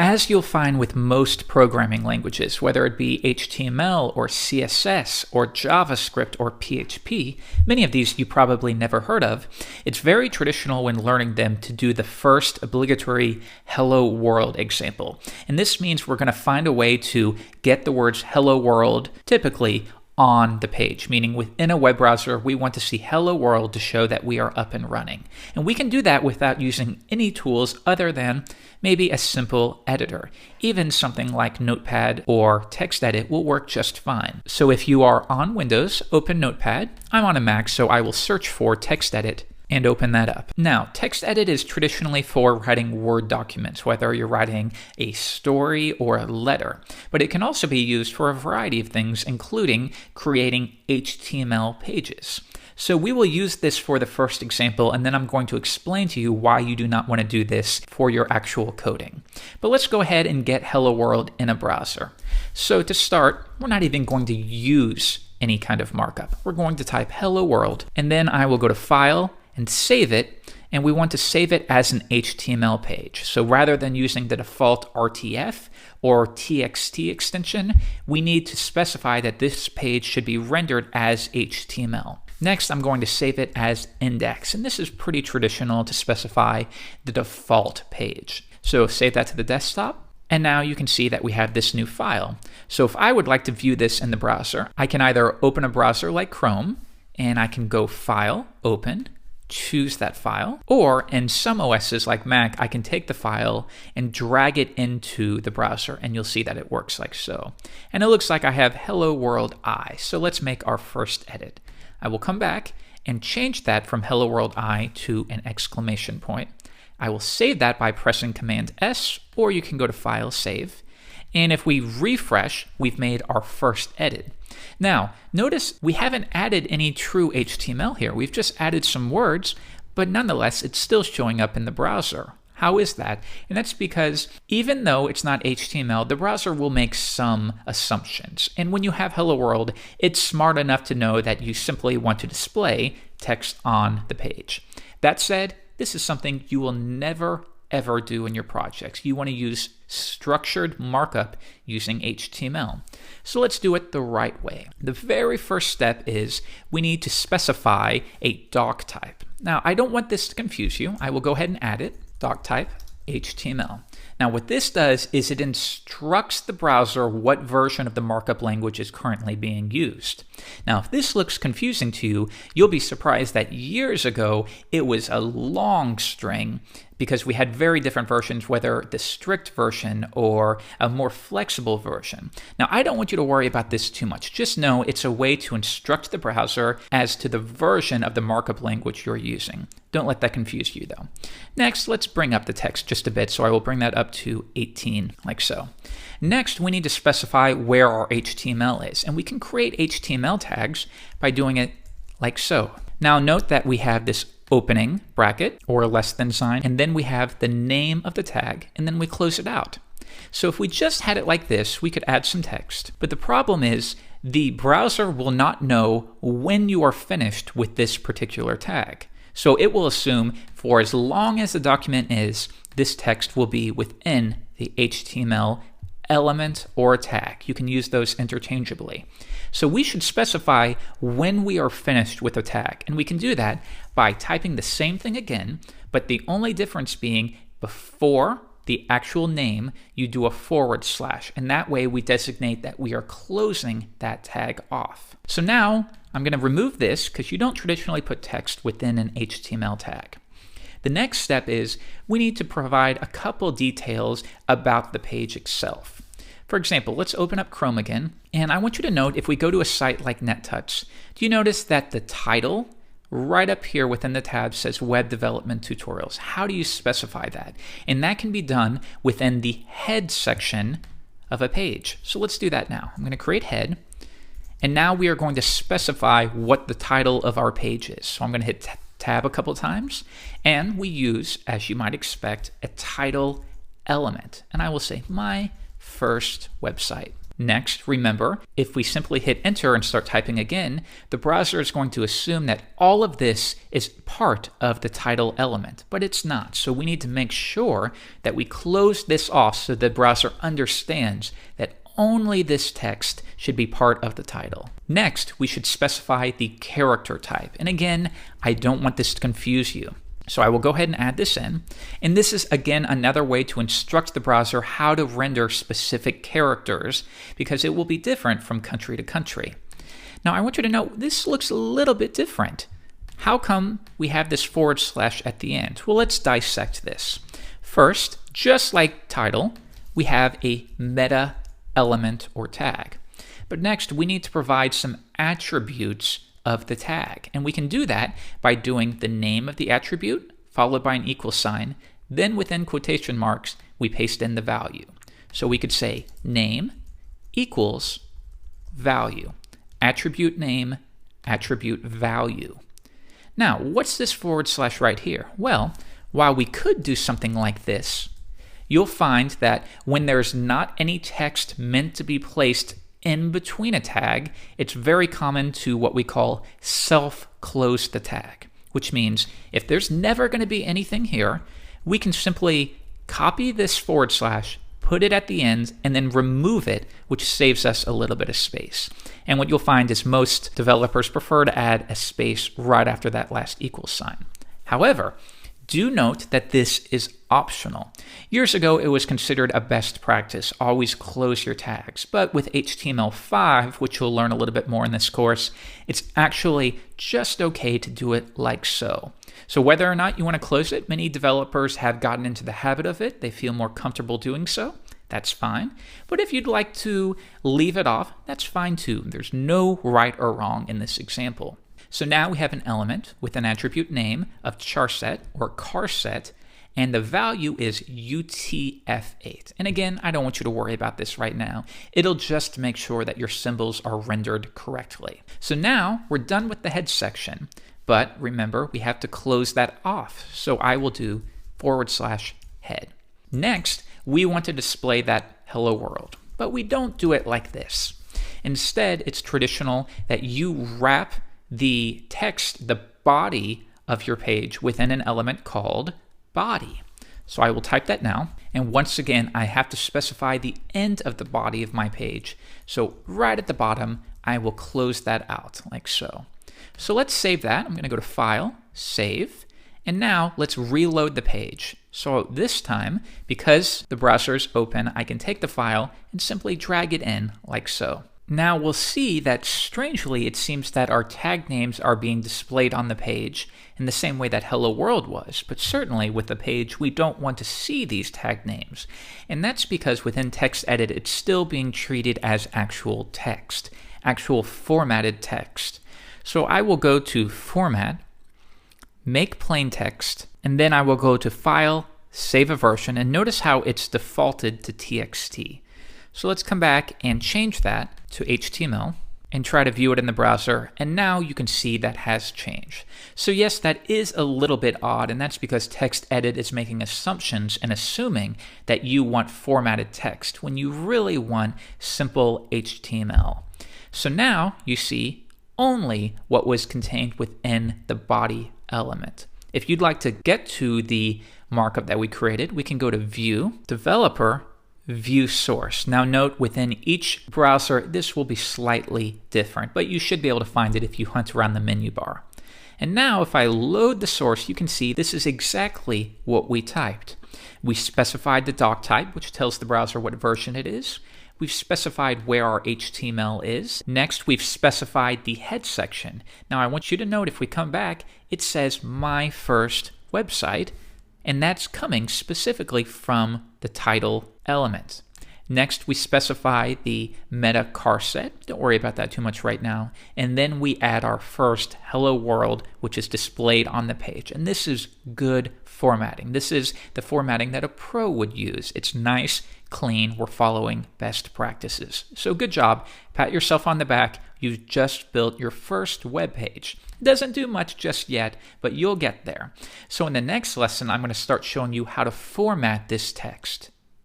As you'll find with most programming languages, whether it be HTML or CSS or JavaScript or PHP, many of these you probably never heard of, it's very traditional when learning them to do the first obligatory hello world example. And this means we're going to find a way to get the words hello world typically on the page, meaning within a web browser, we want to see hello world to show that we are up and running. And we can do that without using any tools other than maybe a simple editor. Even something like Notepad or TextEdit will work just fine. So if you are on Windows, open Notepad. I'm on a Mac, so I will search for TextEdit and open that up. Now, TextEdit is traditionally for writing Word documents, whether you're writing a story or a letter, but it can also be used for a variety of things, including creating HTML pages. So we will use this for the first example, and then I'm going to explain to you why you do not want to do this for your actual coding. But let's go ahead and get Hello World in a browser. So to start, we're not even going to use any kind of markup. We're going to type Hello World, and then I will go to File, and save it, and we want to save it as an HTML page. So rather than using the default RTF or TXT extension, we need to specify that this page should be rendered as HTML. Next, I'm going to save it as index, and this is pretty traditional to specify the default page. So save that to the desktop, and now you can see that we have this new file. So if I would like to view this in the browser, I can either open a browser like Chrome, and I can go File, Open, choose that file, or in some OSs like Mac, I can take the file and drag it into the browser, and you'll see that it works like so. And it looks like I have Hello World I. So let's make our first edit. I will come back and change that from Hello World I to an exclamation point. I will save that by pressing Command S, or you can go to File, Save. And if we refresh, we've made our first edit. Now, notice we haven't added any true HTML here. We've just added some words, but nonetheless, it's still showing up in the browser. How is that? And that's because even though it's not HTML, the browser will make some assumptions. And when you have Hello World, it's smart enough to know that you simply want to display text on the page. That said, this is something you will never ever do in your projects. You want to use structured markup using HTML. So let's do it the right way. The very first step is we need to specify a doc type. Now, I don't want this to confuse you. I will go ahead and add it, doc type HTML. Now, what this does is it instructs the browser what version of the markup language is currently being used. Now, if this looks confusing to you, you'll be surprised that years ago it was a long string because we had very different versions, whether the strict version or a more flexible version. Now, I don't want you to worry about this too much. Just know it's a way to instruct the browser as to the version of the markup language you're using. Don't let that confuse you, though. Next, let's bring up the text just a bit. So I will bring that up to 18, like so. Next, we need to specify where our HTML is. And we can create HTML tags by doing it like so. Now, note that we have this opening bracket or a less than sign, and then we have the name of the tag, and then we close it out. So if we just had it like this, we could add some text. But the problem is the browser will not know when you are finished with this particular tag. So it will assume for as long as the document is, this text will be within the HTML element or tag. You can use those interchangeably. So we should specify when we are finished with a tag. And we can do that by typing the same thing again, but the only difference being before the actual name, you do a /, and that way we designate that we are closing that tag off. So now I'm going to remove this because you don't traditionally put text within an HTML tag. The next step is we need to provide a couple details about the page itself. For example, let's open up Chrome again, and I want you to note if we go to a site like NetTouch, do you notice that the title right up here within the tab says Web Development Tutorials? How do you specify that? And that can be done within the head section of a page. So let's do that now. I'm going to create head, and now we are going to specify what the title of our page is. So I'm going to hit tab a couple times, and we use, as you might expect, a title element. And I will say my first website. Next, remember, if we simply hit enter and start typing again, the browser is going to assume that all of this is part of the title element, but it's not. So we need to make sure that we close this off so the browser understands that only this text should be part of the title. Next, we should specify the character type. And again, I don't want this to confuse you. So I will go ahead and add this in. And this is, again, another way to instruct the browser how to render specific characters because it will be different from country to country. Now, I want you to know this looks a little bit different. How come we have this / at the end? Well, let's dissect this. First, just like title, we have a meta element or tag. But next, we need to provide some attributes of the tag. And we can do that by doing the name of the attribute, followed by an equal sign. Then within quotation marks, we paste in the value. So we could say name equals value. Attribute name, attribute value. Now, what's this / right here? Well, while we could do something like this, you'll find that when there's not any text meant to be placed in between a tag, it's very common to what we call self-close the tag, which means if there's never going to be anything here, we can simply copy this /, put it at the end, and then remove it, which saves us a little bit of space. And what you'll find is most developers prefer to add a space right after that last equal sign. However, do note that this is optional. Years ago, it was considered a best practice, always close your tags. But with HTML5, which you'll learn a little bit more in this course, it's actually just okay to do it like so. So whether or not you want to close it, many developers have gotten into the habit of it. They feel more comfortable doing so. That's fine. But if you'd like to leave it off, that's fine too. There's no right or wrong in this example. So now we have an element with an attribute name of charset or carset, and the value is UTF-8. And again, I don't want you to worry about this right now. It'll just make sure that your symbols are rendered correctly. So now we're done with the head section, but remember, we have to close that off. So I will do / head. Next, we want to display that hello world, but we don't do it like this. Instead, it's traditional that you wrap the text, the body of your page within an element called body. So I will type that now. And once again, I have to specify the end of the body of my page. So right at the bottom, I will close that out like so. So let's save that. I'm going to go to File, Save. And now let's reload the page. So this time, because the browser is open, I can take the file and simply drag it in like so. Now we'll see that strangely it seems that our tag names are being displayed on the page in the same way that Hello World was, but certainly with the page we don't want to see these tag names. And that's because within TextEdit it's still being treated as actual text, actual formatted text. So I will go to Format, Make Plain Text, and then I will go to File, Save a Version, and notice how it's defaulted to TXT. So let's come back and change that to HTML and try to view it in the browser, and now you can see that has changed. So yes, that is a little bit odd, and that's because TextEdit is making assumptions and assuming that you want formatted text when you really want simple HTML. So now you see only what was contained within the body element. If you'd like to get to the markup that we created, we can go to View, Developer, View Source. Now note within each browser this will be slightly different, but you should be able to find it if you hunt around the menu bar. And now if I load the source, you can see this is exactly what we typed. We specified the doc type, which tells the browser what version it is. We've specified where our HTML is. Next, we've specified the head section. Now I want you to note if we come back, it says My First Website, and that's coming specifically from the title element. Next, we specify the meta charset. Don't worry about that too much right now. And then we add our first hello world, which is displayed on the page. And this is good formatting. This is the formatting that a pro would use. It's nice, clean. We're following best practices. So good job. Pat yourself on the back. You've just built your first web page. Doesn't do much just yet, but you'll get there. So in the next lesson, I'm going to start showing you how to format this text.